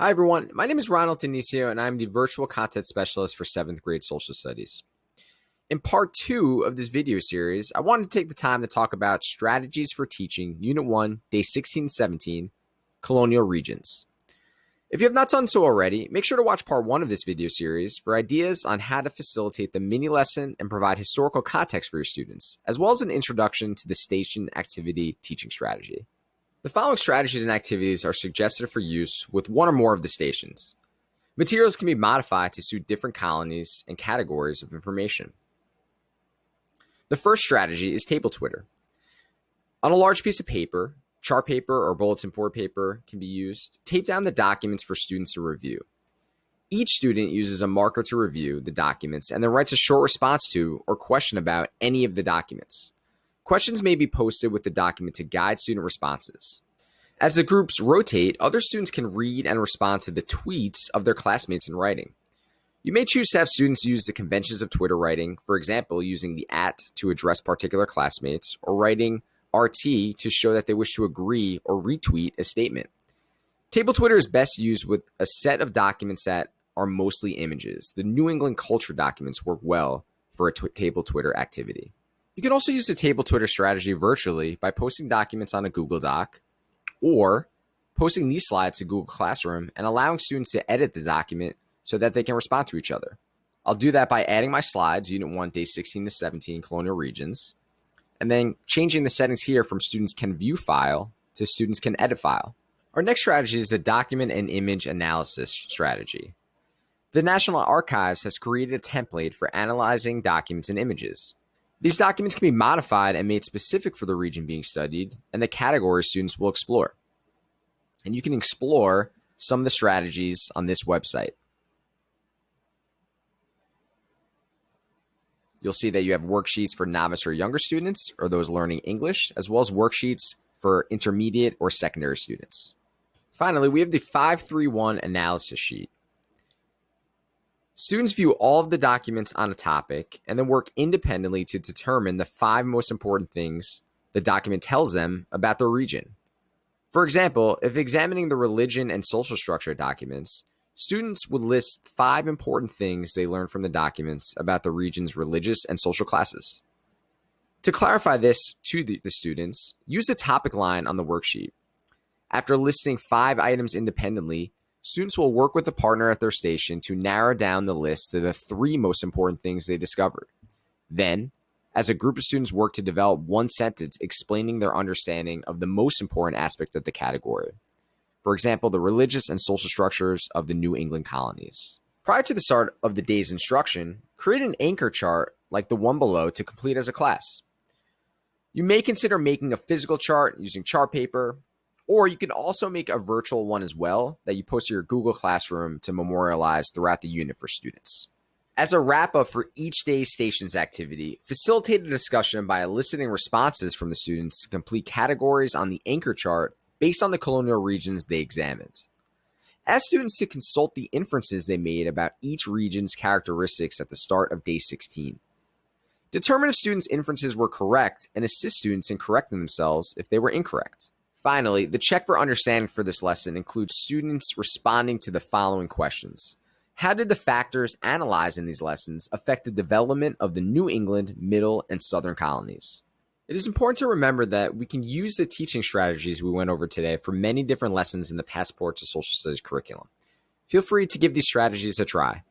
Hi, everyone. My name is Ronald Denisio, and I'm the Virtual Content Specialist for 7th grade Social Studies. In part 2 of this video series, I wanted to take the time to talk about strategies for teaching Unit 1, Day 16 and 17, Colonial Regions. If you have not done so already, make sure to watch part 1 of this video series for ideas on how to facilitate the mini lesson and provide historical context for your students, as well as an introduction to the station activity teaching strategy. The following strategies and activities are suggested for use with one or more of the stations. Materials can be modified to suit different colonies and categories of information. The first strategy is table Twitter. On a large piece of paper, chart paper or bulletin board paper can be used. Tape down the documents for students to review. Each student uses a marker to review the documents and then writes a short response to or question about any of the documents. Questions may be posted with the document to guide student responses. As the groups rotate, other students can read and respond to the tweets of their classmates in writing. You may choose to have students use the conventions of Twitter writing, for example, using the @ to address particular classmates, or writing RT to show that they wish to agree or retweet a statement. Table Twitter is best used with a set of documents that are mostly images. The New England culture documents work well for a table Twitter activity. You can also use the table Twitter strategy virtually by posting documents on a Google Doc or posting these slides to Google Classroom and allowing students to edit the document so that they can respond to each other. I'll do that by adding my slides, Unit 1, Day 16 to 17, Colonial Regions, and then changing the settings here from students can view file to students can edit file. Our next strategy is the document and image analysis strategy. The National Archives has created a template for analyzing documents and images. These documents can be modified and made specific for the region being studied and the categories students will explore. And you can explore some of the strategies on this website. You'll see that you have worksheets for novice or younger students or those learning English, as well as worksheets for intermediate or secondary students. Finally, we have the 531 analysis sheet. Students view all of the documents on a topic and then work independently to determine the 5 most important things the document tells them about their region. For example, if examining the religion and social structure documents, students would list 5 important things they learned from the documents about the region's religious and social classes. To clarify this to the students, use the topic line on the worksheet. After listing 5 items independently, students will work with a partner at their station to narrow down the list to the 3 most important things they discovered. Then, as a group of students work to develop one sentence explaining their understanding of the most important aspect of the category. For example, the religious and social structures of the New England colonies. Prior to the start of the day's instruction, create an anchor chart like the one below to complete as a class. You may consider making a physical chart using chart paper, or you can also make a virtual one as well that you post to your Google Classroom to memorialize throughout the unit for students. As a wrap-up for each day's stations activity, facilitate a discussion by eliciting responses from the students to complete categories on the anchor chart based on the colonial regions they examined. Ask students to consult the inferences they made about each region's characteristics at the start of Day 16. Determine if students' inferences were correct and assist students in correcting themselves if they were incorrect. Finally, the check for understanding for this lesson includes students responding to the following questions. How did the factors analyzed in these lessons affect the development of the New England, Middle, and Southern colonies? It is important to remember that we can use the teaching strategies we went over today for many different lessons in the Passport to Social Studies curriculum. Feel free to give these strategies a try.